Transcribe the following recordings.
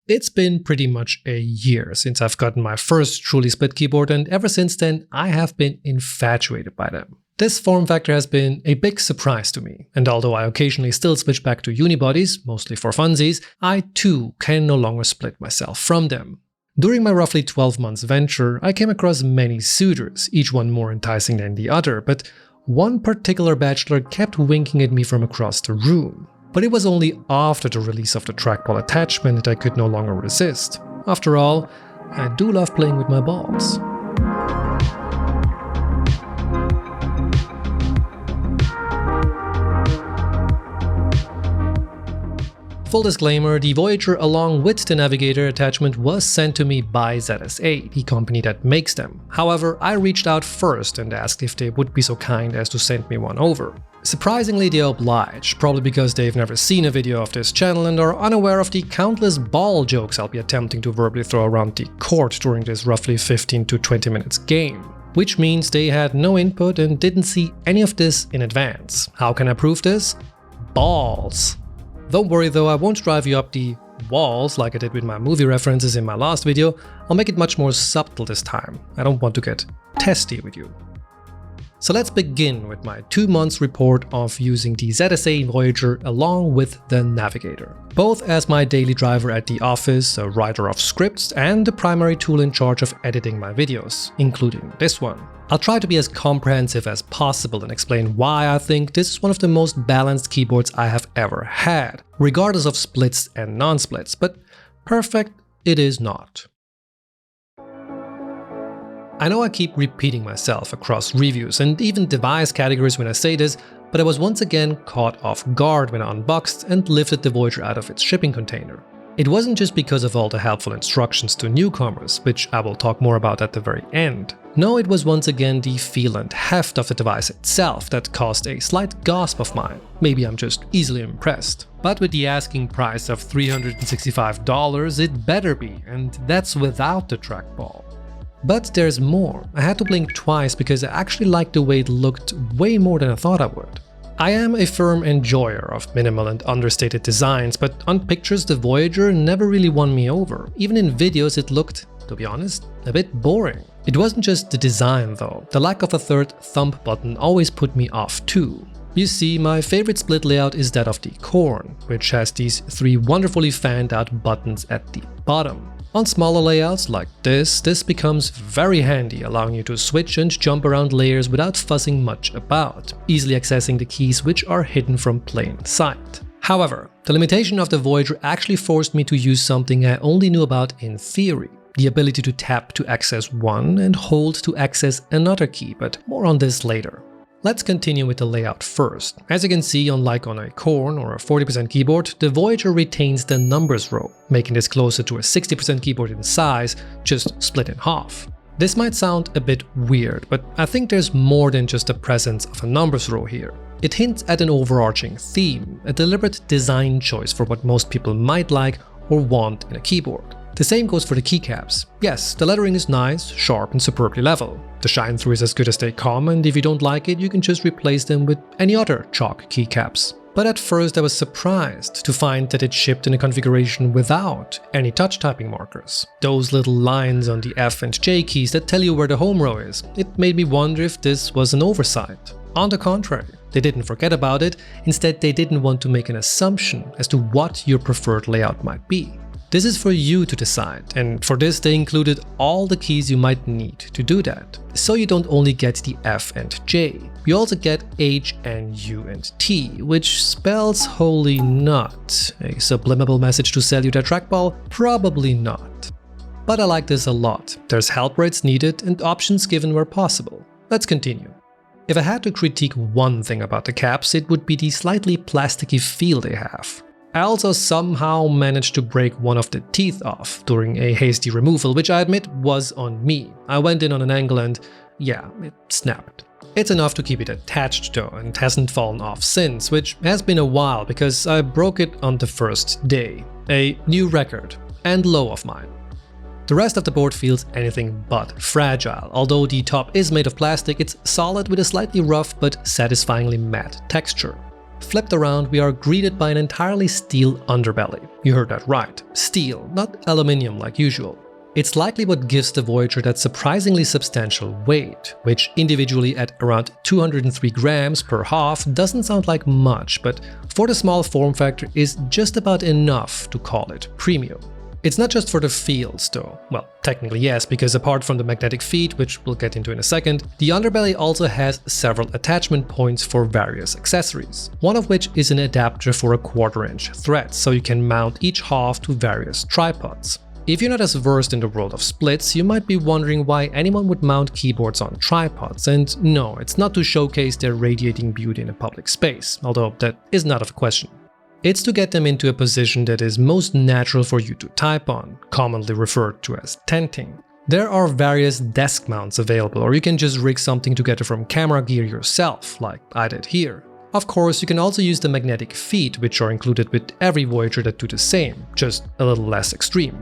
It's been pretty much a year since I've gotten my first truly split keyboard, and ever since then I have been infatuated by them. This form factor has been a big surprise to me, and although I occasionally still switch back to unibodies, mostly for funsies, I too can no longer split myself from them. During my roughly 12 months venture, I came across many suitors, each one more enticing than the other, but one particular bachelor kept winking at me from across the room. But it was only after the release of the trackball attachment that I could no longer resist. After all, I do love playing with my balls. Full disclaimer, the Voyager along with the Navigator attachment was sent to me by ZSA, the company that makes them. However, I reached out first and asked if they would be so kind as to send me one over. Surprisingly, they obliged, probably because they've never seen a video of this channel and are unaware of the countless ball jokes I'll be attempting to verbally throw around the court during this roughly 15 to 20 minutes game. Which means they had no input and didn't see any of this in advance. How can I prove this? Balls. Don't worry though, I won't drive you up the walls like I did with my movie references in my last video. I'll make it much more subtle this time. I don't want to get testy with you. So let's begin with my 2 months report of using the ZSA Voyager along with the Navigator. Both as my daily driver at the office, a writer of scripts, and the primary tool in charge of editing my videos, including this one. I'll try to be as comprehensive as possible and explain why I think this is one of the most balanced keyboards I have ever had, regardless of splits and non-splits, but perfect it is not. I know I keep repeating myself across reviews and even device categories when I say this, but I was once again caught off guard when I unboxed and lifted the Voyager out of its shipping container. It wasn't just because of all the helpful instructions to newcomers, which I will talk more about at the very end. No, it was once again the feel and heft of the device itself that caused a slight gasp of mine. Maybe I'm just easily impressed. But with the asking price of $365, it better be, and that's without the trackball. But there's more. I had to blink twice because I actually liked the way it looked way more than I thought I would. I am a firm enjoyer of minimal and understated designs, but on pictures the Voyager never really won me over. Even in videos it looked, to be honest, a bit boring. It wasn't just the design though. The lack of a third thumb button always put me off too. You see, my favorite split layout is that of the Corn, which has these 3 wonderfully fanned out buttons at the bottom. On smaller layouts like this becomes very handy, allowing you to switch and jump around layers without fussing much about, easily accessing the keys which are hidden from plain sight. However, the limitation of the Voyager actually forced me to use something I only knew about in theory. The ability to tap to access one and hold to access another key, but more on this later. Let's continue with the layout first. As you can see, unlike on a Corn or a 40% keyboard, the Voyager retains the numbers row, making this closer to a 60% keyboard in size, just split in half. This might sound a bit weird, but I think there's more than just the presence of a numbers row here. It hints at an overarching theme, a deliberate design choice for what most people might like or want in a keyboard. The same goes for the keycaps. Yes, the lettering is nice, sharp and superbly level. The shine through is as good as they come, and if you don't like it, you can just replace them with any other chalk keycaps. But at first I was surprised to find that it shipped in a configuration without any touch typing markers. Those little lines on the F and J keys that tell you where the home row is. It made me wonder if this was an oversight. On the contrary, they didn't forget about it, instead they didn't want to make an assumption as to what your preferred layout might be. This is for you to decide, and for this they included all the keys you might need to do that. So you don't only get the F and J, you also get H and U and T, which spells holy nut. A subliminal message to sell you their trackball? Probably not. But I like this a lot. There's help where it's needed and options given where possible. Let's continue. If I had to critique one thing about the caps, it would be the slightly plasticky feel they have. I also somehow managed to break one of the teeth off during a hasty removal, which I admit was on me. I went in on an angle and yeah, it snapped. It's enough to keep it attached though, and hasn't fallen off since, which has been a while because I broke it on the first day. A new record and low of mine. The rest of the board feels anything but fragile. Although the top is made of plastic, it's solid with a slightly rough but satisfyingly matte texture. Flipped around, we are greeted by an entirely steel underbelly. You heard that right, steel, not aluminium like usual. It's likely what gives the Voyager that surprisingly substantial weight, which individually at around 203 grams per half doesn't sound like much, but for the small form factor is just about enough to call it premium. It's not just for the feels though. Well, technically yes, because apart from the magnetic feet, which we'll get into in a second, the underbelly also has several attachment points for various accessories, one of which is an adapter for a 1/4-inch thread, so you can mount each half to various tripods. If you're not as versed in the world of splits, you might be wondering why anyone would mount keyboards on tripods, and no, it's not to showcase their radiating beauty in a public space, although that isn't out of question. It's to get them into a position that is most natural for you to type on, commonly referred to as tenting. There are various desk mounts available, or you can just rig something together from camera gear yourself, like I did here. Of course, you can also use the magnetic feet, which are included with every Voyager that do the same, just a little less extreme.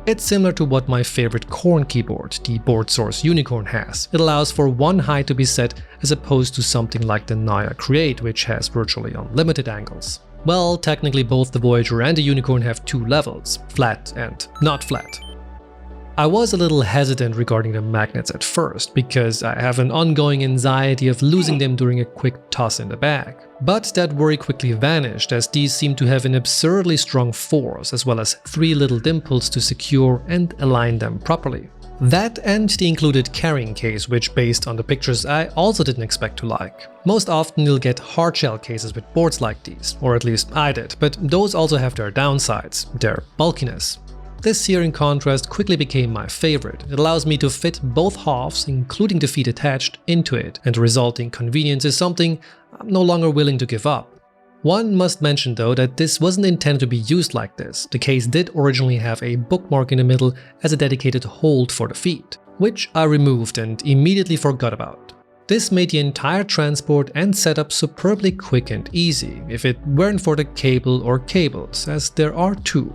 It's similar to what my favorite Korn keyboard, the Board Source Unicorn, has. It allows for one height to be set as opposed to something like the Naya Create, which has virtually unlimited angles. Well, technically both the Voyager and the Unicorn have 2 levels, flat and not flat. I was a little hesitant regarding the magnets at first, because I have an ongoing anxiety of losing them during a quick toss in the bag. But that worry quickly vanished, as these seem to have an absurdly strong force, as well as 3 little dimples to secure and align them properly. That and the included carrying case, which based on the pictures I also didn't expect to like. Most often you'll get hardshell cases with boards like these, or at least I did, but those also have their downsides, their bulkiness. This here in contrast quickly became my favorite. It allows me to fit both halves, including the feet attached, into it, and the resulting convenience is something I'm no longer willing to give up. One must mention though that this wasn't intended to be used like this. The case did originally have a bookmark in the middle as a dedicated hold for the feet, which I removed and immediately forgot about. This made the entire transport and setup superbly quick and easy, if it weren't for the cable or cables, as there are 2.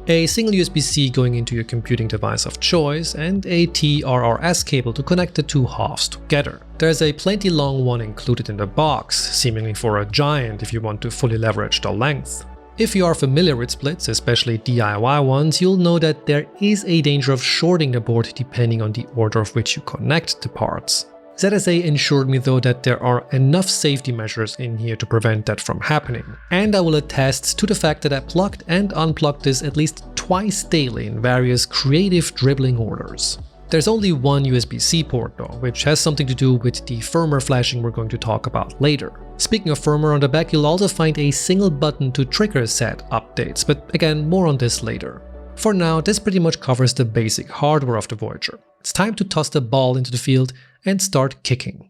A single USB-C going into your computing device of choice, and a TRRS cable to connect the 2 halves together. There's a plenty long one included in the box, seemingly for a giant if you want to fully leverage the length. If you are familiar with splits, especially DIY ones, you'll know that there is a danger of shorting the board depending on the order of which you connect the parts. ZSA ensured me though that there are enough safety measures in here to prevent that from happening. And I will attest to the fact that I plugged and unplugged this at least twice daily in various creative dribbling orders. There's only one USB-C port though, which has something to do with the firmware flashing we're going to talk about later. Speaking of firmware, on the back you'll also find a single button to trigger set updates, but again, more on this later. For now, this pretty much covers the basic hardware of the Voyager. It's time to toss the ball into the field and start kicking.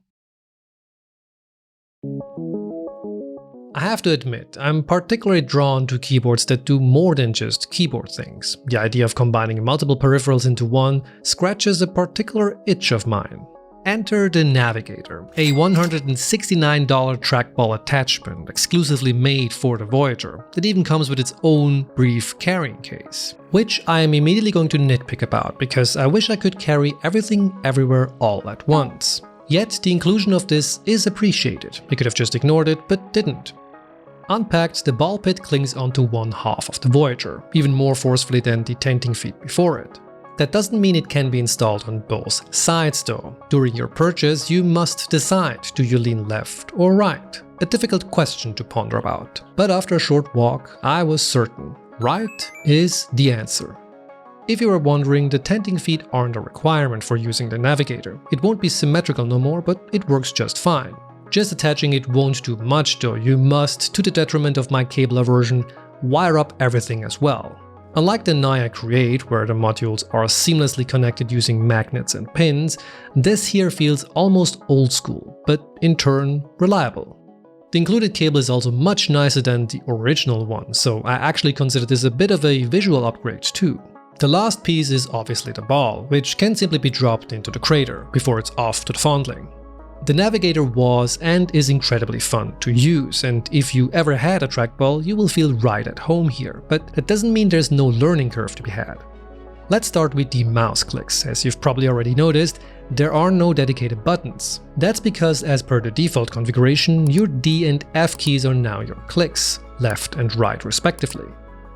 I have to admit, I'm particularly drawn to keyboards that do more than just keyboard things. The idea of combining multiple peripherals into one scratches a particular itch of mine. Enter the Navigator, a $169 trackball attachment exclusively made for the Voyager. It even comes with its own brief carrying case, which I am immediately going to nitpick about because I wish I could carry everything everywhere all at once. Yet the inclusion of this is appreciated. I could have just ignored it, but didn't. Unpacked, the ball pit clings onto one half of the Voyager, even more forcefully than the tenting feet before it. That doesn't mean it can be installed on both sides though. During your purchase, you must decide, do you lean left or right? A difficult question to ponder about. But after a short walk, I was certain, right is the answer. If you were wondering, the tenting feet aren't a requirement for using the Navigator. It won't be symmetrical no more, but it works just fine. Just attaching it won't do much though. You must, to the detriment of my cable aversion, wire up everything as well. Unlike the Naya Create, where the modules are seamlessly connected using magnets and pins, this here feels almost old school, but in turn reliable. The included cable is also much nicer than the original one, so I actually consider this a bit of a visual upgrade too. The last piece is obviously the ball, which can simply be dropped into the crater before it's off to the fondling. The Navigator was and is incredibly fun to use, and if you ever had a trackball, you will feel right at home here, but that doesn't mean there's no learning curve to be had. Let's start with the mouse clicks. As you've probably already noticed, there are no dedicated buttons. That's because, as per the default configuration, your D and F keys are now your clicks, left and right respectively.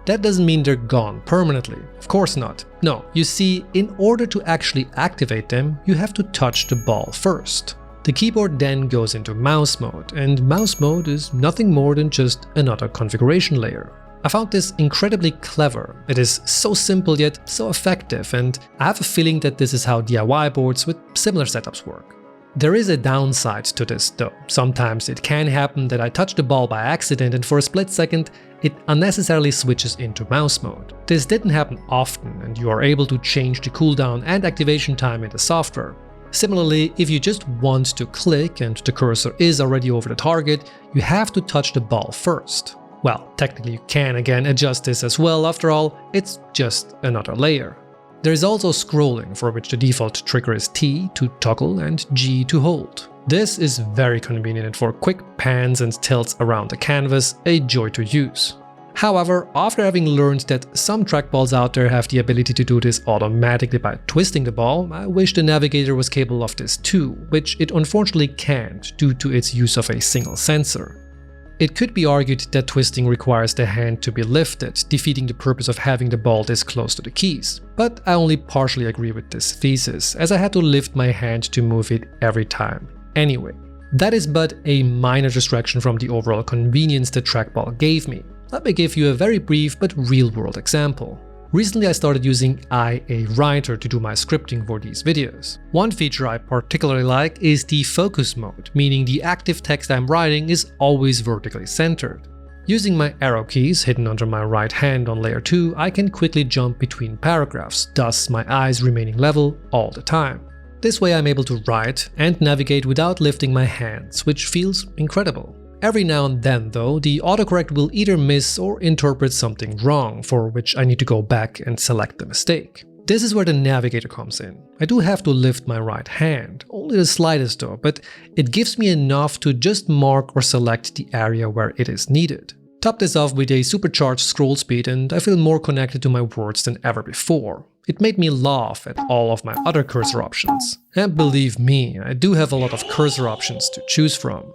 That doesn't mean they're gone permanently, of course not. No, you see, in order to actually activate them, you have to touch the ball first. The keyboard then goes into mouse mode, and mouse mode is nothing more than just another configuration layer. I found this incredibly clever. It is so simple yet so effective, and I have a feeling that this is how DIY boards with similar setups work. There is a downside to this though. Sometimes it can happen that I touch the ball by accident and for a split second it unnecessarily switches into mouse mode. This didn't happen often, and you are able to change the cooldown and activation time in the software. Similarly, if you just want to click and the cursor is already over the target, you have to touch the ball first. Well, technically you can again adjust this as well, after all, it's just another layer. There is also scrolling, for which the default trigger is T to toggle and G to hold. This is very convenient for quick pans and tilts around the canvas, a joy to use. However, after having learned that some trackballs out there have the ability to do this automatically by twisting the ball, I wish the Navigator was capable of this too, which it unfortunately can't due to its use of a single sensor. It could be argued that twisting requires the hand to be lifted, defeating the purpose of having the ball this close to the keys. But I only partially agree with this thesis, as I had to lift my hand to move it every time. Anyway, that is but a minor distraction from the overall convenience the trackball gave me. Let me give you a very brief but real-world example. Recently I started using IA Writer to do my scripting for these videos. One feature I particularly like is the focus mode, meaning the active text I'm writing is always vertically centered. Using my arrow keys hidden under my right hand on layer 2, I can quickly jump between paragraphs, thus my eyes remaining level all the time. This way I'm able to write and navigate without lifting my hands, which feels incredible. Every now and then though, the autocorrect will either miss or interpret something wrong, for which I need to go back and select the mistake. This is where the Navigator comes in. I do have to lift my right hand, only the slightest though, but it gives me enough to just mark or select the area where it is needed. Top this off with a supercharged scroll speed and I feel more connected to my words than ever before. It made me laugh at all of my other cursor options. And believe me, I do have a lot of cursor options to choose from.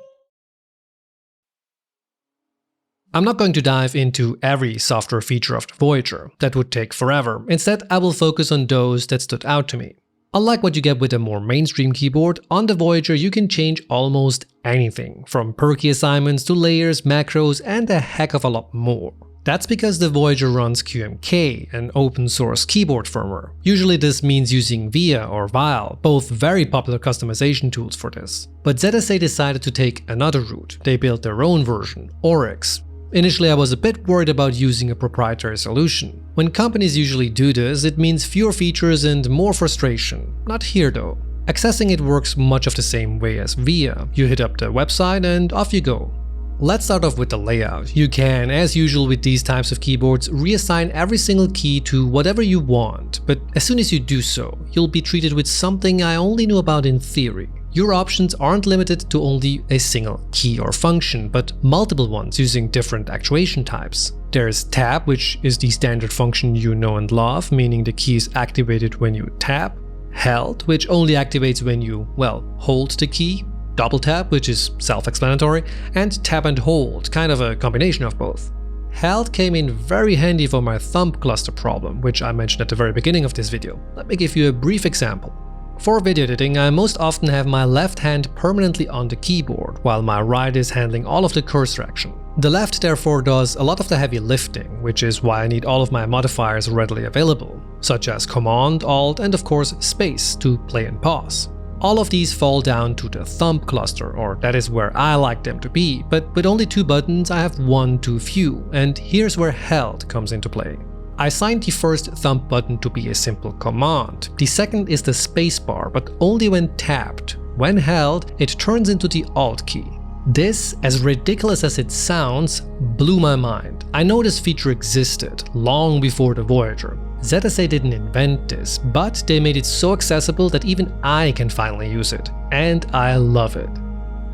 I'm not going to dive into every software feature of the Voyager, that would take forever. Instead, I will focus on those that stood out to me. Unlike what you get with a more mainstream keyboard, on the Voyager you can change almost anything, from perky assignments to layers, macros, and a heck of a lot more. That's because the Voyager runs QMK, an open source keyboard firmware. Usually this means using VIA or VIAL, both very popular customization tools for this. But ZSA decided to take another route. They built their own version, Oryx. Initially I was a bit worried about using a proprietary solution. When companies usually do this, it means fewer features and more frustration. Not here though. Accessing it works much of the same way as VIA. You hit up the website and off you go. Let's start off with the layout. You can, as usual with these types of keyboards, reassign every single key to whatever you want, but as soon as you do so, you'll be treated with something I only knew about in theory. Your options aren't limited to only a single key or function, but multiple ones using different actuation types. There's tap, which is the standard function you know and love, meaning the key is activated when you tap. Held, which only activates when you, well, hold the key. Double tap, which is self-explanatory, and tap and hold, kind of a combination of both. Held came in very handy for my thumb cluster problem, which I mentioned at the very beginning of this video. Let me give you a brief example. For video editing, I most often have my left hand permanently on the keyboard, while my right is handling all of the cursor action. The left therefore does a lot of the heavy lifting, which is why I need all of my modifiers readily available, such as Command, Alt, and of course Space to play and pause. All of these fall down to the thumb cluster, or that is where I like them to be, but with only 2 buttons I have one too few, and here's where Held comes into play. I assigned the first thumb button to be a simple command. The second is the spacebar, but only when tapped. When held, it turns into the Alt key. This, as ridiculous as it sounds, blew my mind. I know this feature existed long before the Voyager. ZSA didn't invent this, but they made it so accessible that even I can finally use it. And I love it.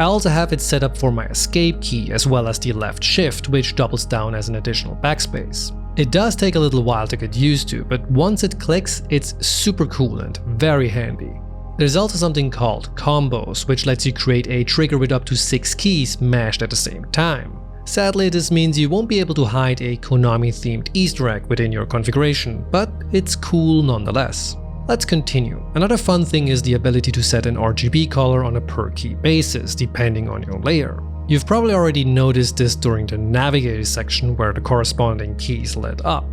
I also have it set up for my escape key as well as the left shift, which doubles down as an additional backspace. It does take a little while to get used to, but once it clicks, it's super cool and very handy. There's also something called combos, which lets you create a trigger with up to 6 keys mashed at the same time. Sadly, this means you won't be able to hide a Konami-themed Easter egg within your configuration, but it's cool nonetheless. Let's continue. Another fun thing is the ability to set an RGB color on a per key basis, depending on your layer. You've probably already noticed this during the Navigator section where the corresponding keys lit up.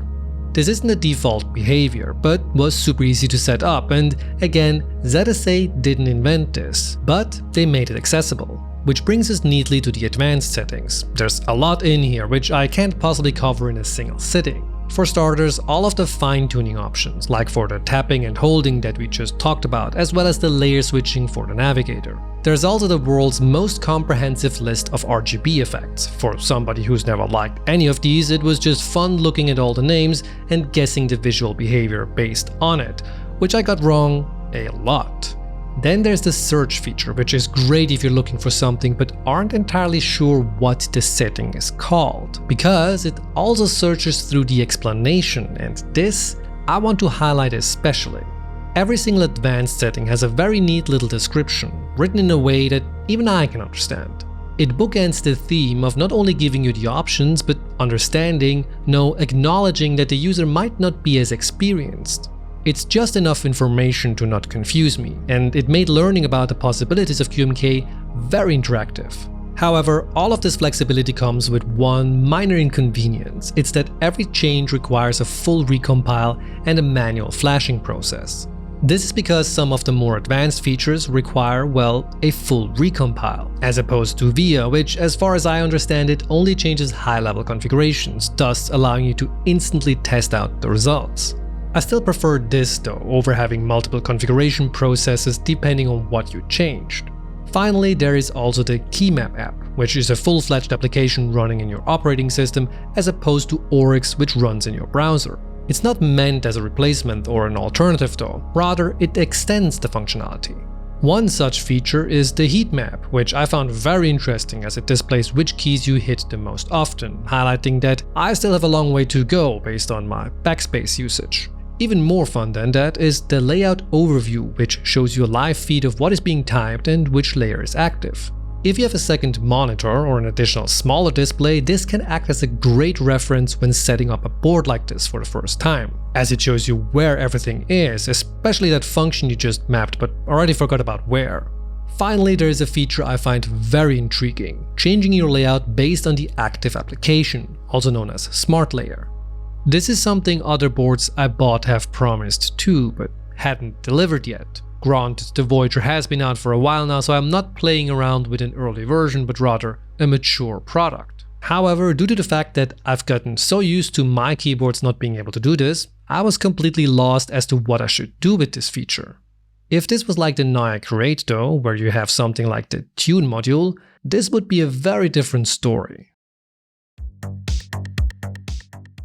This isn't a default behavior, but was super easy to set up, and again, ZSA didn't invent this, but they made it accessible. Which brings us neatly to the advanced settings. There's a lot in here, which I can't possibly cover in a single sitting. For starters, all of the fine-tuning options, like for the tapping and holding that we just talked about, as well as the layer switching for the Navigator. There's also the world's most comprehensive list of RGB effects. For somebody who's never liked any of these, it was just fun looking at all the names and guessing the visual behavior based on it, which I got wrong a lot. Then there's the search feature, which is great if you're looking for something but aren't entirely sure what the setting is called, because it also searches through the explanation, and this I want to highlight especially. Every single advanced setting has a very neat little description, written in a way that even I can understand. It bookends the theme of not only giving you the options, but understanding, acknowledging that the user might not be as experienced. It's just enough information to not confuse me, and it made learning about the possibilities of QMK very interactive. However, all of this flexibility comes with one minor inconvenience. It's that every change requires a full recompile and a manual flashing process. This is because some of the more advanced features require, a full recompile, as opposed to VIA, which, as far as I understand it, only changes high-level configurations, thus allowing you to instantly test out the results. I still prefer this though, over having multiple configuration processes depending on what you changed. Finally, there is also the Keymap app, which is a full-fledged application running in your operating system as opposed to Oryx, which runs in your browser. It's not meant as a replacement or an alternative though, rather it extends the functionality. One such feature is the heat map, which I found very interesting as it displays which keys you hit the most often, highlighting that I still have a long way to go based on my backspace usage. Even more fun than that is the layout overview, which shows you a live feed of what is being typed and which layer is active. If you have a second monitor or an additional smaller display, this can act as a great reference when setting up a board like this for the first time, as it shows you where everything is, especially that function you just mapped but already forgot about where. Finally, there is a feature I find very intriguing, changing your layout based on the active application, also known as Smart Layer. This is something other boards I bought have promised too, but hadn't delivered yet. Granted, the Voyager has been out for a while now, so I'm not playing around with an early version, but rather a mature product. However, due to the fact that I've gotten so used to my keyboards not being able to do this, I was completely lost as to what I should do with this feature. If this was like the Navigator 8 though, where you have something like the Tune module, this would be a very different story.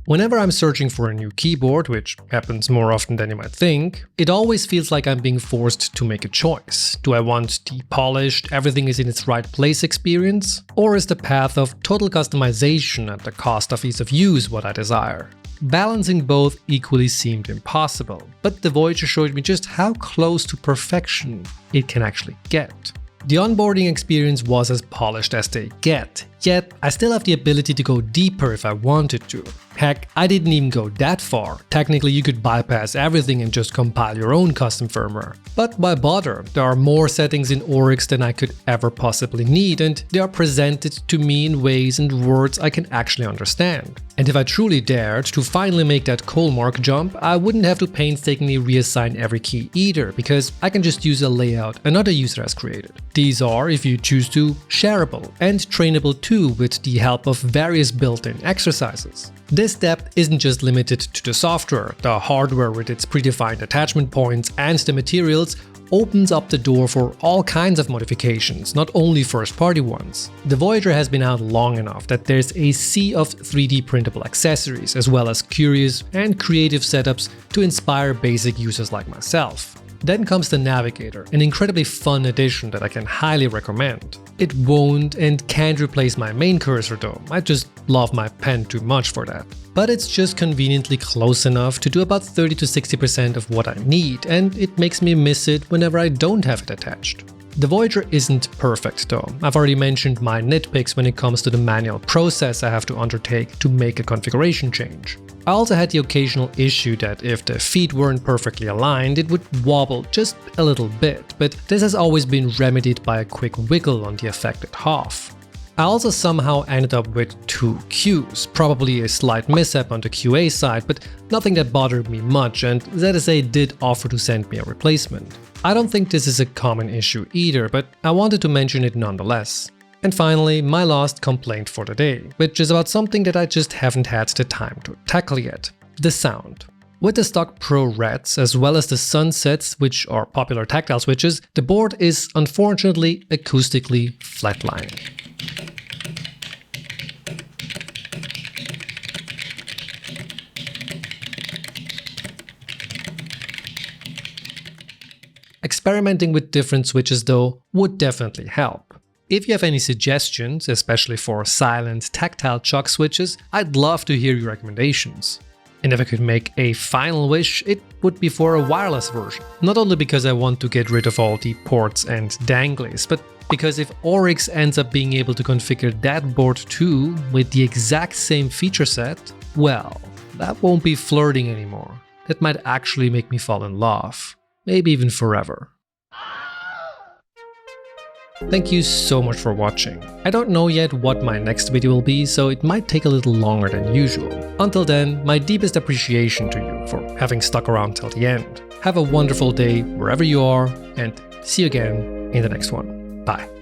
Whenever I'm searching for a new keyboard, which happens more often than you might think, it always feels like I'm being forced to make a choice. Do I want the polished, everything is in its right place experience? Or is the path of total customization at the cost of ease of use what I desire? Balancing both equally seemed impossible, but the Voyager showed me just how close to perfection it can actually get. The onboarding experience was as polished as they get, yet I still have the ability to go deeper if I wanted to. Heck, I didn't even go that far. Technically, you could bypass everything and just compile your own custom firmware. But why bother? There are more settings in Oryx than I could ever possibly need, and they are presented to me in ways and words I can actually understand. And if I truly dared to finally make that coal mark jump, I wouldn't have to painstakingly reassign every key either, because I can just use a layout another user has created. These are, if you choose to, shareable and trainable too with the help of various built-in exercises. This step isn't just limited to the software. The hardware with its predefined attachment points and the materials opens up the door for all kinds of modifications, not only first-party ones. The Voyager has been out long enough that there's a sea of 3D printable accessories, as well as curious and creative setups to inspire basic users like myself. Then comes the Navigator, an incredibly fun addition that I can highly recommend. It won't and can't replace my main cursor though, I just love my pen too much for that. But it's just conveniently close enough to do about 30 to 60% of what I need, and it makes me miss it whenever I don't have it attached. The Voyager isn't perfect though. I've already mentioned my nitpicks when it comes to the manual process I have to undertake to make a configuration change. I also had the occasional issue that if the feet weren't perfectly aligned, it would wobble just a little bit, but this has always been remedied by a quick wiggle on the affected half. I also somehow ended up with 2 Qs, probably a slight mishap on the QA side, but nothing that bothered me much, and ZSA did offer to send me a replacement. I don't think this is a common issue either, but I wanted to mention it nonetheless. And finally, my last complaint for the day, which is about something that I just haven't had the time to tackle yet: the sound. With the stock Pro Reds as well as the Sunsets, which are popular tactile switches, the board is unfortunately acoustically flatlining. Experimenting with different switches though would definitely help. If you have any suggestions, especially for silent tactile chuck switches, I'd love to hear your recommendations. And if I could make a final wish, it would be for a wireless version. Not only because I want to get rid of all the ports and danglies, but because if Oryx ends up being able to configure that board too, with the exact same feature set, well, that won't be flirting anymore. That might actually make me fall in love. Maybe even forever. Thank you so much for watching. I don't know yet what my next video will be, so it might take a little longer than usual. Until then, my deepest appreciation to you for having stuck around till the end. Have a wonderful day wherever you are, and see you again in the next one. Bye.